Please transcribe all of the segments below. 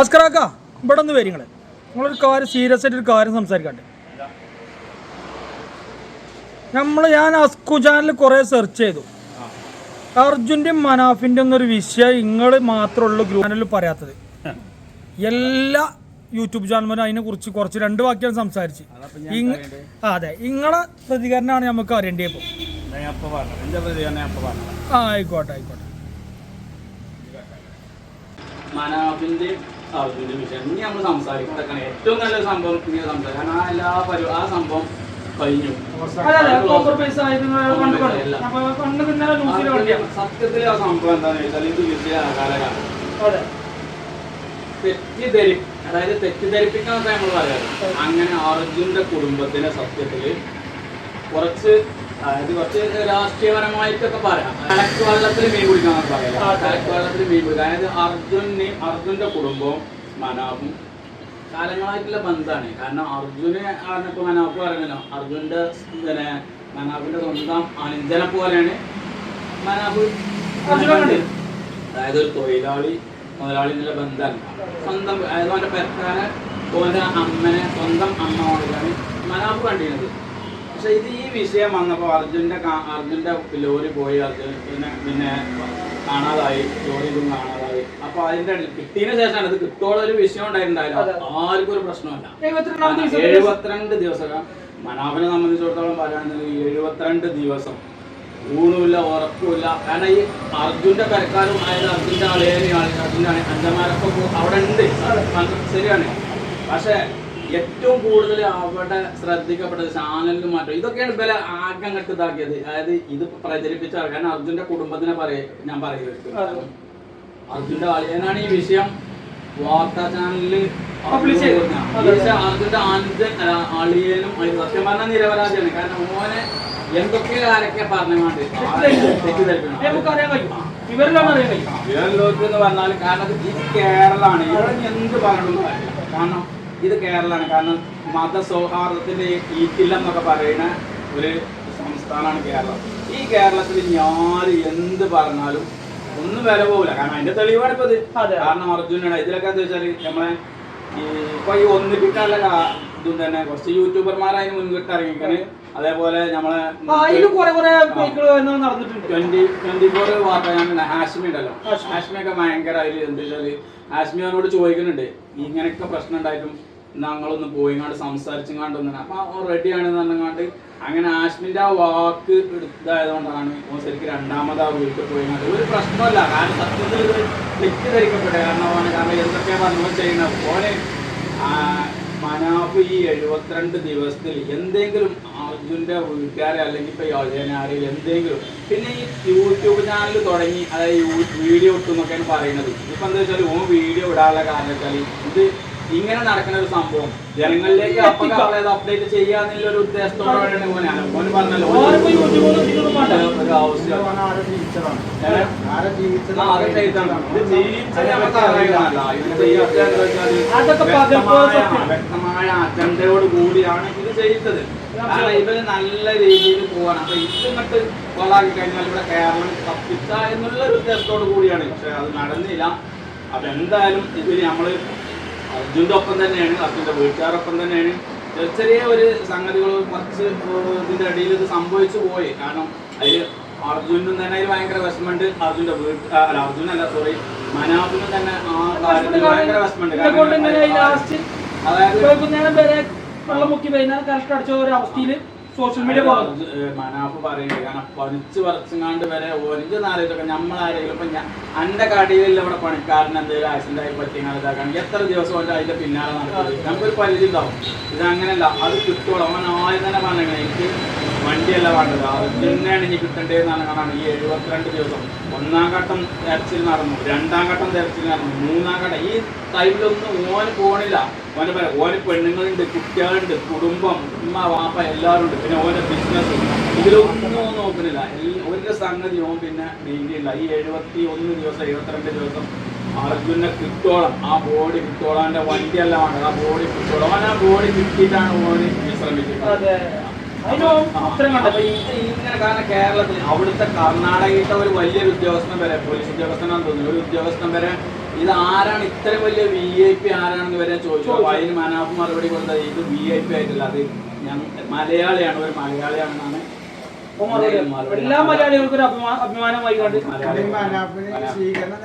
അസ്കറാക്ക ഇവിടെ ഒന്ന് വരും നിങ്ങളൊരു കാര്യം സീരിയസ് ആയിട്ടൊരു കാര്യം സംസാരിക്കട്ടെ. ഞാൻ അസ്കു ചാനൽ കുറേ സെർച്ച് ചെയ്തു. അർജുൻ്റെയും മനാഫിൻ്റെ ഒന്നൊരു വിഷയം നിങ്ങൾ മാത്രമുള്ള ഗ്രൂപ്പ് ചാനലിൽ പറയാത്തത്. എല്ലാ യൂട്യൂബ് ചാനലും അതിനെക്കുറിച്ച് കുറച്ച് 2 വാക്യം സംസാരിച്ച്. അതെ, നിങ്ങളെ പ്രതികരണമാണ് നമുക്ക് അറിയേണ്ടത്. ഇപ്പോൾ ആയിക്കോട്ടെ. മനാഫിന്റെ അർജുന്റെ വിഷയം ഇനി നമ്മൾ സംസാരിക്കുന്നതൊക്കെ ഏറ്റവും നല്ല സംഭവം ഇങ്ങനെ സംസാരിക്കാം. ആ സംഭവം കഴിഞ്ഞു. സത്യത്തിൽ ആ സംഭവം എന്താണെന്ന് വെച്ചാൽ ഇത് വിജയകാലമാണ്. തെറ്റിദ്ധരിപ്പിക്കാന്നൊക്കെ നമ്മൾ പറയാറ്. അങ്ങനെ അർജുന്റെ കുടുംബത്തിനെ സത്യത്തില് കുറച്ച് രാഷ്ട്രീയപരമായിട്ടൊക്കെ പറയാം. കലക്ക് വെള്ളത്തിൽ മീൻ പിടിക്കാന്നൊക്കെ പറയാം. കലക്ക് വെള്ളത്തിൽ മീൻ പിടിക്കുക. അതായത് അർജുന്റെ കുടുംബവും മനാഫും കാലങ്ങളായിട്ടുള്ള ബന്ധമാണ്. കാരണം അർജുന് ഇപ്പൊ മനാഫ് പറയുന്നല്ലോ, മനാഫിന്റെ സ്വന്തം അനുജനെ പോലെയാണ് മനാഫ്. അതായത് ഒരു തൊഴിലാളി മുതലാളി എന്നുള്ള ബന്ധമല്ല. സ്വന്തം അതായത് അവന്റെ പെരക്കാരെ ഓന്റെ അമ്മനെ സ്വന്തം അമ്മ കൊണ്ടാണ് മനാഫ് കണ്ടിരുന്നത്. പക്ഷെ ഈ വിഷയം വന്നപ്പോൾ അർജുന്റെ ലോറി പോയി. അർജുൻ പിന്നെ കാണാതായി, ലോറിയിലും കാണാതായി. അപ്പൊ അതിന്റെ കിട്ടിയതിനു ശേഷമാണ് ഇത് കിട്ടോളം ഒരു വിഷയം ഉണ്ടായിട്ടുണ്ടായില്ല. ആർക്കും ഒരു പ്രശ്നമല്ല. 72 ദിവസം മനാഫിനെ സംബന്ധിച്ചിടത്തോളം പറയുകയാണെങ്കിൽ 72 ദിവസം ഊണുമില്ല, ഉറക്കമില്ല. കാരണം ഈ അർജുന്റെ പെരക്കാരും അതായത് അർജുന്റെ അർജുന്റെ അഞ്ചന്മാരൊക്കെ അവിടെ ഉണ്ട്, ശരിയാണ്. പക്ഷെ ഏറ്റവും കൂടുതൽ അവിടെ ശ്രദ്ധിക്കപ്പെട്ടത് ചാനലിന് മാറ്റം ഇതൊക്കെയാണ് ഇവരെ ആകെ അങ്ങോട്ട് ഇതാക്കിയത്. അതായത് ഇത് പ്രചരിപ്പിച്ച കാരണം അർജുന്റെ കുടുംബത്തിനെ ഞാൻ പറയുന്നത്. അർജുന്റെ അളിയനാണ് ഈ വിഷയം വാർത്താ ചാനലില് അർജുന്റെ അളിയനും സത്യം പറഞ്ഞാൽ നിരപരാധിയാണ്. കാരണം ഓനെ എന്തൊക്കെ ആരൊക്കെ പറഞ്ഞുകൊണ്ട് ഇവരിലോക്കെന്ന് പറഞ്ഞാൽ കാരണം ഇത് കേരളമാണ്. ഇവിടെ എന്ത് പറഞ്ഞിട്ടും കാരണം ഇത് കേരളമാണ്. കാരണം മതസൗഹാർദ്ദത്തിന്റെ ഈറ്റില്ലെന്നൊക്കെ പറയുന്ന ഒരു സംസ്ഥാനമാണ് കേരളം. ഈ കേരളത്തിൽ ഞാൻ എന്ത് പറഞ്ഞാലും ഒന്നും വില പോകില്ല. കാരണം അതിന്റെ തെളിവാണ് ഇപ്പൊ ഇത്. കാരണം അർജുനാണ് ഇതിലൊക്കെ എന്താ വെച്ചാല് നമ്മളെ ഇപ്പൊ ഈ ഒന്നിപ്പിക്കാനുള്ള ഇതും തന്നെ കുറച്ച് യൂട്യൂബർമാർ അതിന് മുൻകിട്ട് ഇറങ്ങിക്കാണ്. അതേപോലെ നമ്മളെ 24 വാർത്ത ഹാഷ്മി ഉണ്ടല്ലോ, ഹാഷ്മിയൊക്കെ ഭയങ്കര അതിൽ എന്താ വെച്ചാല് ഹാഷ്മി അവനോട് ചോദിക്കുന്നുണ്ട് ഇങ്ങനെയൊക്കെ പ്രശ്നം ഉണ്ടായിട്ടും ഞങ്ങളൊന്ന് പോയിങ്ങാണ്ട് സംസാരിച്ചുങ്ങാണ്ട് അപ്പൊ റെഡിയാണെന്ന് പറഞ്ഞാണ്ട് അങ്ങനെ ഹാഷ്മിന്റെ ആ വാക്ക് ഇതായതുകൊണ്ടാണ് ശരിക്കും രണ്ടാമത് ആ വീട്ടിൽ പോയിങ്ങാണ്ട് ഒരു പ്രശ്നമല്ല. കാരണം സത്യത്തിൽ ഇത് തെറ്റിദ്ധരിക്കപ്പെട്ടെ. കാരണം എന്തൊക്കെയാ പറഞ്ഞു ചെയ്യുന്നത് പോലെ മനാഫ് ഈ 72 ദിവസത്തിൽ എന്തെങ്കിലും അർജുന്റെ വീട്ടുകാരെ അല്ലെങ്കിൽ ഇപ്പൊ ആരെയും എന്തെങ്കിലും പിന്നെ ഈ യൂട്യൂബ് ചാനൽ തുടങ്ങി അതായത് വീഡിയോ ഇട്ടെന്നൊക്കെയാണ് പറയുന്നത്. ഇപ്പൊ എന്താ വെച്ചാൽ ഓൻ വീഡിയോ ഇടാനുള്ള കാരണം വെച്ചാൽ ഇത് ഇങ്ങനെ നടക്കുന്ന ഒരു സംഭവം ജനങ്ങളിലേക്ക് അപ്ഡേറ്റ് ചെയ്യാന്നുള്ള ഒരു ഉദ്ദേശത്തോടെയാണ് ഓന് പറഞ്ഞല്ലോ ഒരു ആവശ്യം വ്യക്തമായ അജണ്ടയോട് കൂടിയാണ് ഇത് ചെയ്തത്. കാരണം ഇവര് നല്ല രീതിയിൽ പോവാണ്. അപ്പൊ ഇതിങ്ങോട്ട് കൊളാക്കി കഴിഞ്ഞാൽ ഇവിടെ കേരളം തപ്പിച്ച എന്നുള്ള ഒരു ഉദ്ദേശത്തോടു കൂടിയാണ്. പക്ഷെ അത് നടന്നില്ല. അപ്പൊ എന്തായാലും ഇതിന് നമ്മള് അർജുൻ്റെ ഒപ്പം തന്നെയാണ്, അർജുൻ്റെ വീട്ടുകാരൊപ്പം തന്നെയാണ്. ചെറിയ ഒരു സംഗതികൾ കുറച്ച് ഇതിൻ്റെ ഇടയിൽ ഇത് സംഭവിച്ചു പോയി. കാരണം അതിൽ അർജുനും തന്നെ അതിൽ ഭയങ്കര വിഷമമുണ്ട്. അർജുൻ്റെ അർജുനല്ല സോറി മനാഫിനും തന്നെ ആ കാര്യത്തിൽ ഭയങ്കര വിഷമമുണ്ട്. അതായത് സോഷ്യൽ മീഡിയ മനാഫ് പറയുന്നത് കാരണം പണിച്ച് പറിച്ചങ്ങാണ്ട് വരെ ഒരിഞ്ച് നാളെയൊക്കെ നമ്മളാരെങ്കിലും ഇപ്പൊ എന്റെ കടയിലുള്ള ഇവിടെ പണിക്കാരൻ എന്തെങ്കിലും ആക്സിഡന്റ് ആയി പറ്റിയാൽ ഇതാക്കണം എത്ര ദിവസം കൊണ്ട് അതിന്റെ പിന്നാലെ നടക്കുന്നത് നമുക്കൊരു പരിധി ഉണ്ടാവും. ഇത് അങ്ങനെയല്ല, അത് കിട്ടുള്ളൂ. അവൻ ആദ്യം തന്നെ പറഞ്ഞത് എനിക്ക് വണ്ടിയല്ല വേണ്ടത് അർജുനാണ് ഇനി കിട്ടേണ്ടതെന്നാണ്. കാരണം ഈ 72 ദിവസം 1-ാം ഘട്ടം തെരച്ചിൽ നടന്നു, 2-ാം ഘട്ടം തെരച്ചിൽ നടന്നു, 3-ാം ഘട്ടം ഈ ടൈമിലൊന്നും ഓന് പോണില്ല. ഓന് പറയാം ഓന് പെണ്ണുങ്ങളുണ്ട്, കുട്ടികളുണ്ട്, കുടുംബം, ഉമ്മ വാപ്പ എല്ലാവരും ഉണ്ട്. പിന്നെ ഓന്റെ ബിസിനസ് ഇതിലൊന്നും നോക്കുന്നില്ല. ഒരു സംഗതി ഓൻ പിന്നെ നീങ്ങിയില്ല. ഈ 71 ദിവസം 72 ദിവസം അർജുനെ കിട്ടോളം ആ ബോഡി കിട്ടോളം എന്റെ വണ്ടിയല്ല വേണ്ടത് ആ ബോഡി കിട്ടോളം ഓൻ ആ ബോഡി കിട്ടിയിട്ടാണ് ഓന് വിശ്രമിക്കുന്നത്. അപ്പൊ ഇത് ഇങ്ങനെ എങ്ങനെ കാരണം കേരളത്തിൽ അവിടുത്തെ കർണാടകയിലത്തെ ഒരു വലിയൊരു ഉദ്യോഗസ്ഥൻ വരെ പോലീസ് ഉദ്യോഗസ്ഥനാണെന്ന് തോന്നുന്നു ഒരു ഉദ്യോഗസ്ഥൻ വരെ ഇത് ആരാണ് ഇത്രയും വലിയ VIP ആരാണെന്ന് വരെ ചോദിച്ചു. അപ്പൊ അതിന് മനാഫ് മറുപടി കൊടുത്തത് ഇത് VIP ആയിട്ടില്ല, അത് മലയാളിയാണ്, ഒരു മലയാളിയാണെന്നാണ്. എല്ലാ മലയാളികൾക്കും ഒരു അഭിമാനമായി കണ്ട് സ്വീകരണം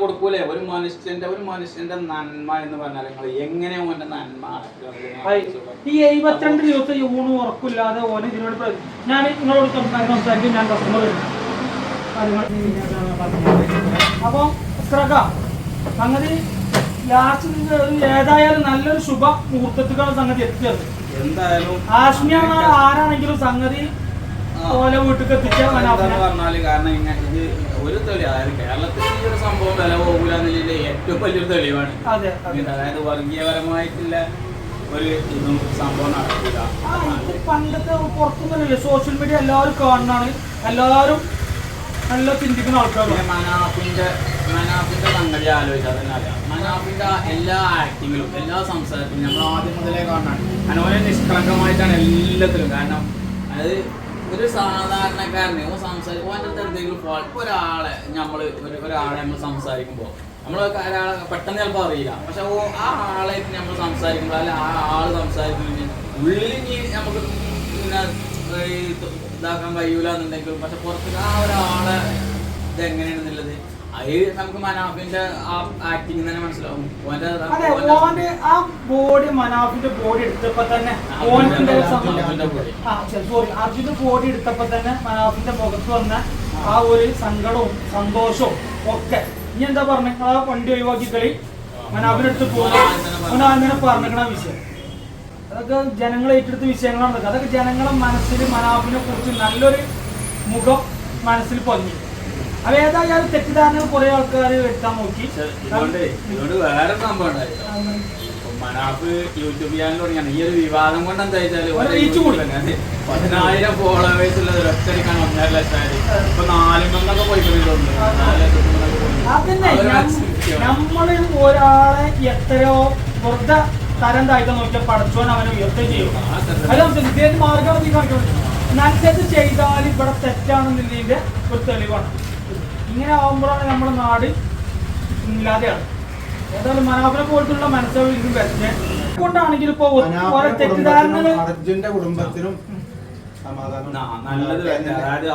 കൊടുക്കൂലേ ഒരു മനുഷ്യന്റെ നന്മ എന്ന് പറഞ്ഞാൽ നിങ്ങൾ എങ്ങനെ ഓന്റെ നന്മ ഈ 72 ദിവസം ഊണ് ഉറക്കില്ലാതെ ഓന് ഇതിനോട് ഞാൻ നിങ്ങളോട് സംസാരിക്കും. ഞാൻ കസ്റ്റമർ അപ്പൊ സംഗതി ലാസ്റ്റ് ഏതായാലും നല്ലൊരു ശുഭ മുഹൂർത്തത്തിലാണ് സംഗതി എത്തിച്ചത്. എന്തായാലും ആരാണെങ്കിലും സംഗതി ഓലെ വീട്ടിൽ എത്തിച്ചാൽ പറഞ്ഞാല് കാരണം ഇത് ഒരു തെളിവ്, അതായത് കേരളത്തിൽ ഈ ഒരു സംഭവം വില പോകൂല എന്നുള്ളതിന്റെ ഏറ്റവും വലിയൊരു തെളിവാണ്. അതായത് വർഗീയപരമായിട്ടുള്ള ഒരു ഇതും സംഭവം നടക്കില്ല. പണ്ടത്തെ പുറത്തുനിന്നല്ലേ സോഷ്യൽ മീഡിയ എല്ലാവരും കാണുന്നതാണ്, എല്ലാവരും നല്ല ചിന്തിക്കുന്ന ആൾക്കാരാണ്. മനാഫിന്റെ സംഗതി ആലോചിച്ചാൽ തന്നെ അറിയാം. മനാഫിന്റെ എല്ലാ ആക്ടിങ്ങിലും എല്ലാ സംസാരത്തിലും നമ്മൾ ആദ്യം മുതലേ കാണാണ് അതുപോലെ നിഷ്കളങ്കമായിട്ടാണ് എല്ലാത്തിലും. കാരണം അത് ഒരു സാധാരണക്കാരനെ സംസാരിക്കും അതിൻ്റെ എന്തെങ്കിലും ഒരാളെ നമ്മൾ സംസാരിക്കുമ്പോൾ നമ്മൾ ഒരാളെ പെട്ടെന്ന് ചിലപ്പോൾ അറിയില്ല, പക്ഷെ ആ ആളായിട്ട് നമ്മൾ സംസാരിക്കുമ്പോൾ അല്ലെ ആ ആള് സംസാരിക്കുന്നതിന് ഉള്ളിൽ ഇനി നമുക്ക് പിന്നെ ഇതാക്കാൻ കഴിയൂല എന്നുണ്ടെങ്കിലും പക്ഷെ പുറത്ത് ആ ഒരാളെ ഇതെങ്ങനെയാണെന്നുള്ളത് അത് നമുക്ക് മനാഫിന്റെ ആ ആക്ടിങ് തന്നെ മനസ്സിലാവും. ആ ബോഡി മനാഫിന്റെ ബോഡി എടുത്തപ്പോ തന്നെ അർജുന്റെ ബോഡി എടുത്തപ്പോ തന്നെ മനാഫിന്റെ മുഖത്ത് വന്ന ആ ഒരു സങ്കടവും സന്തോഷവും ഒക്കെ ഇനി എന്താ പറഞ്ഞ ആ വണ്ടി ഒഴിവാക്കി കളി മനാഫിനെടുത്ത് പോകുന്ന അങ്ങനെ പറഞ്ഞിരിക്കണ വിഷയം അതൊക്കെ ജനങ്ങൾ ഏറ്റെടുത്ത വിഷയങ്ങളാണ്. അതൊക്കെ ജനങ്ങളെ മനസ്സിൽ മനാഫിനെ കുറിച്ച് നല്ലൊരു മുഖം മനസ്സിൽ പതിഞ്ഞു. അത് ഏതായാലും തെറ്റിദ്ധാരണകൾ കുറെ ആൾക്കാർ എടുത്താൻ നോക്കി. ഇതുകൊണ്ട് വേറെ സംഭവം ഉണ്ടായിരുന്നു. മനാഫ് യൂട്യൂബ് ചാനൽ തുടങ്ങിയാണ് ഈ ഒരു വിവാദം കൊണ്ട് എന്താ വെച്ചാല് 10,000 ഫോളോവേഴ്സ് ഉള്ളത് ഒറ്റടിക്കാണ് 1.5 ലക്ഷം. ഇപ്പൊ 4 പോയിക്കൊണ്ടിട്ടുണ്ട്. അതന്നെ നമ്മള് ഒരാളെ എത്രയോ വെറുതെ തരം താഴ്ത്താൻ നോക്കിയാൽ പടച്ചോൻ അവനെ ഉയർത്തുകയും ചെയ്യും. അതനുസരിച്ച് മാർഗം നീ കാണിക്കണം. നല്ലത് ചെയ്താൽ ഇവിടെ തെറ്റാണെന്നുള്ളതിന്റെ ഒരു തെളിവാണ്. ഇങ്ങനെ ആവുമ്പോഴാണ് നമ്മുടെ നാട് ഇല്ലാതെയാണ്. ഏതായാലും മനാഫിനെ പോലത്തുള്ള മനസ്സിലും ഇതും വെച്ചേ കൊണ്ടാണെങ്കിൽ ഇപ്പൊ ഓരോ തെറ്റിദ്ധാരണകൾ അർജുന്റെ കുടുംബത്തിനും നല്ലത് വരട്ടെ. അതായത്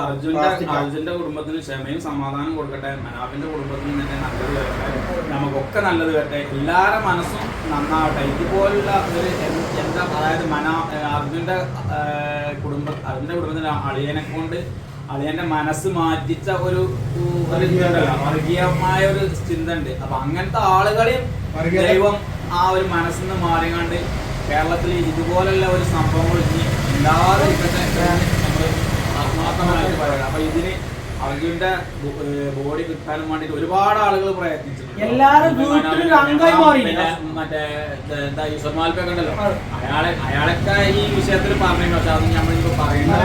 അർജുന്റെ കുടുംബത്തിന് ക്ഷമയും സമാധാനം കൊടുക്കട്ടെ. മനാഫിന്റെ കുടുംബത്തിന് തന്നെ നല്ലത് വരട്ടെ. നമുക്കൊക്കെ നല്ലത് വരട്ടെ. എല്ലാവരുടെ മനസ്സും നന്നാവട്ടെ. ഇതുപോലുള്ള ഒരു എന്താ അതായത് അർജുന്റെ കുടുംബത്തിന് അളിയനെ കൊണ്ട് അളിയന്റെ മനസ്സ് മാറ്റിച്ച ഒരു വർഗീയമായ ഒരു ചിന്ത ഉണ്ട്. അപ്പൊ അങ്ങനത്തെ ആളുകളെയും ദൈവം ആ ഒരു മനസ്സിൽ നിന്ന് മാറിയാണ്ട് കേരളത്തിൽ ഇതുപോലുള്ള ഒരു സംഭവങ്ങൾ ഇനി ഇല്ലാതിരിക്കട്ടെ നമ്മൾ ആത്മാർത്ഥമായിട്ട് പറയുക. അപ്പൊ ഇതിന് അർജുന്റെ ബോഡി കിട്ടാനും വേണ്ടിട്ട് ഒരുപാട് ആളുകൾ പ്രയത്നിച്ചിട്ടുണ്ട്. മറ്റേ എന്താ ഈശ്വർമാൽപ്പൊക്കെ ഉണ്ടല്ലോ, അയാളൊക്കെ ഈ വിഷയത്തിൽ പറഞ്ഞു. പക്ഷെ അത് നമ്മളിപ്പോ പറയുന്നത്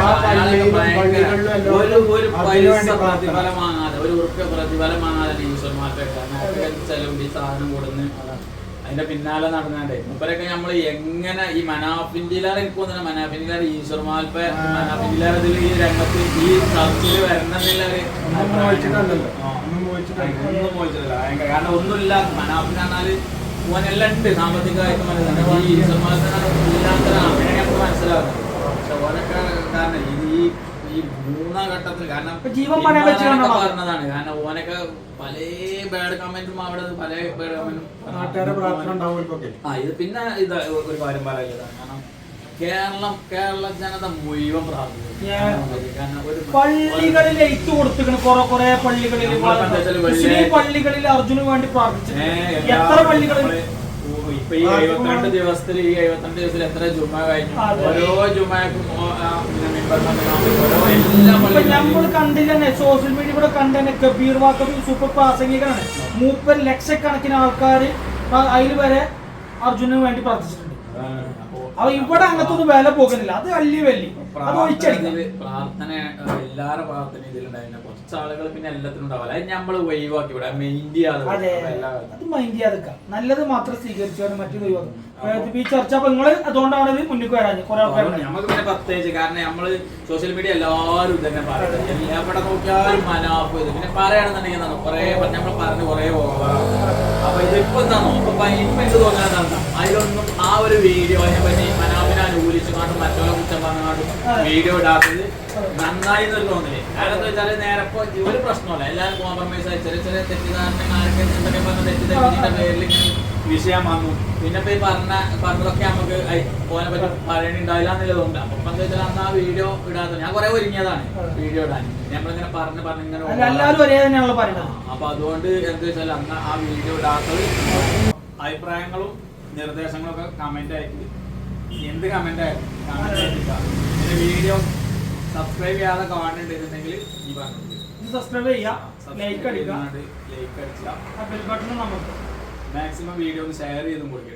ഒരു പൈസ പ്രതിഫലം വാങ്ങാതെ, ഒരു ഉറുപ്പ്യ പ്രതിഫലം വാങ്ങാതെ ഈശ്വർമാൽപ്പൊക്കെ ചെലവ് ഈ സാധനം കൊടുന്ന് അതിന്റെ പിന്നാലെ നടന്നാണ്ടേ മുപ്പരൊക്കെ നമ്മൾ എങ്ങനെ ഈ മനാഫിൻഡിലാർ എനിക്ക് തോന്നുന്നു മനാഫിൻഡിലാർ ഈശ്വർമാൽപ്പ മനാഫിൻഡിലാർ ഇതിൽ ഈ രംഗത്ത് ഈ ചർച്ചയിൽ വരണമെന്നുള്ളൊരു ഒന്നും മോഹിച്ചിട്ടില്ല. കാരണം ഒന്നുമില്ല മനാഫിന് പറഞ്ഞാല് ഓനെല്ലാം ഉണ്ട് സാമ്പത്തികമായിട്ട് മനസ്സിലാക്കാം. ഈ ഈശ്വർമാൽപ്പനാണ് ഇല്ലാത്ത അങ്ങനെ നമുക്ക് മനസ്സിലാകുന്നത്. പക്ഷെ ഓനൊക്കെ കാരണം ഈ മൂന്നാം ഘട്ടത്തിൽ കാരണം പറഞ്ഞതാണ്. കാരണം ഓനൊക്കെ പല ബാഡ് കമന്റും അവിടെ പല ബാഡ് കമന്റും ഇത് പിന്നെ ഇത് ഒരു കാര്യം പറയലാണ്. കാരണം കേരള ജനത മുഴുവൻ പ്രാർത്ഥിക്കും. പള്ളികളിൽ എഴുത്ത് കൊടുത്തിരിക്കണം. കുറെ പള്ളികളിൽ അർജുന് വേണ്ടി പ്രാർത്ഥിച്ചു. എത്ര പള്ളികളിൽ ഇപ്പൊ ഈ 72 ദിവസത്തിൽ എത്ര ജുമ കഴിഞ്ഞു. ഓരോ ജുമക്കും നമ്മൾ കണ്ടില്ലേ സോഷ്യൽ മീഡിയ കൂടെ കണ്ടന്നെ കബീർ വാക്കബി സൂപ്പർ പ്രാസംഗികനാണ്. 30 ലക്ഷക്കണക്കിന് ആൾക്കാർ അതിൽ വരെ അർജുനു വേണ്ടി പ്രാർത്ഥിച്ചിട്ടുണ്ട്. അപ്പൊ ഇവിടെ അങ്ങനത്തെ ഒന്നും വില പോകുന്നില്ല. അത് വലിയ അത് ഒഴിച്ചടിക്കും. പ്രാർത്ഥന എല്ലാവരുടെ പ്രാർത്ഥന ഇതിലുണ്ടായിരുന്നു. കുറച്ച് ആളുകൾ പിന്നെ എല്ലാത്തിനും ഉണ്ടാവില്ല. അത് നമ്മള് ഒഴിവാക്കി ഇവിടെ മൈൻഡ് ചെയ്യാതെ. അത് മൈൻഡ് ചെയ്യാതെക്കാം. നല്ലത് മാത്രം സ്വീകരിച്ചാലും മറ്റു ഒഴിവാക്കും. ഈ ചർച്ച അപ്പൊ നിങ്ങള് അതുകൊണ്ടാണ് ഇത് മുന്നിൽ വരാൻ കുറെ ആൾക്കാർ. നമുക്ക് പിന്നെ പ്രത്യേകിച്ച് കാരണം നമ്മള് സോഷ്യൽ മീഡിയ എല്ലാവരും തന്നെ പറയുന്നത്. എവിടെ നോക്കിയാലും മനാഫ് ഇത് പിന്നെ പറയുകയാണെന്നുണ്ടെങ്കിൽ കുറെ നമ്മൾ പറഞ്ഞ് കുറെ ഓവറാണ്. അപ്പൊ ഇതിപ്പോ എന്താണോ ഇപ്പൊ എനിക്ക് തോന്നുന്നത് അതിലൊന്നും ആ ഒരു വീഡിയോ അതിനെ പറ്റി മനാഫിനെ അനുകൂലിച്ചുകൊണ്ടും മറ്റുള്ള കുറ്റം പറഞ്ഞുകൊണ്ടും വീഡിയോ ഇടാത്തത് നന്നായി എന്നൊരു തോന്നില്ലേ. കാരണം എന്താ വെച്ചാൽ നേരെ ഇപ്പൊ ഒരു പ്രശ്നമല്ല. എല്ലാവരും കോംപ്രമൈസ് ആയി ചെറിയ ചെറിയ തെറ്റിദ്ധാരണക്കാരൊക്കെ എന്തൊക്കെ പറഞ്ഞ തെറ്റിദ്ധാരണയുടെ പേരിൽ ഇങ്ങനെ വിഷയം വന്നു. പിന്നെ ഇപ്പൊ ഈ പറഞ്ഞതൊക്കെ നമുക്ക് ഓനെ പറ്റി പറയണുണ്ടാവില്ല എന്നുള്ളതുകൊണ്ട്. അപ്പൊ എന്താ വെച്ചാൽ അന്ന് ആ വീഡിയോ ഇടാത്ത ഞാൻ കുറെ ഒരുങ്ങിയതാണ് വീഡിയോ ഇടാൻ. നമ്മളിങ്ങനെ പറഞ്ഞിങ്ങനെ അപ്പൊ അതുകൊണ്ട് എന്താ വെച്ചാൽ അന്ന് ആ വീഡിയോ ഇടാത്തത് അഭിപ്രായങ്ങളും നിർദ്ദേശങ്ങളും ഒക്കെ കമന്റ് ആയിട്ട് എന്ത് കമന്റ് ആയിട്ടും കമന്റ് ആയിട്ടില്ല. പിന്നെ വീഡിയോ സബ്സ്ക്രൈബ് ചെയ്യാതെ കാണുന്നുണ്ടെന്നുണ്ടെങ്കിൽ ഈ പറഞ്ഞത് സബ്സ്ക്രൈബ് ചെയ്യാം, ലൈക്ക് അടിക്കുക, ലൈക്ക് അടിച്ചാൽ ബെൽ ബട്ടൺ നമുക്ക് മാക്സിമം വീഡിയോ ഒന്ന് ഷെയർ ചെയ്തും കൊടുക്കുക.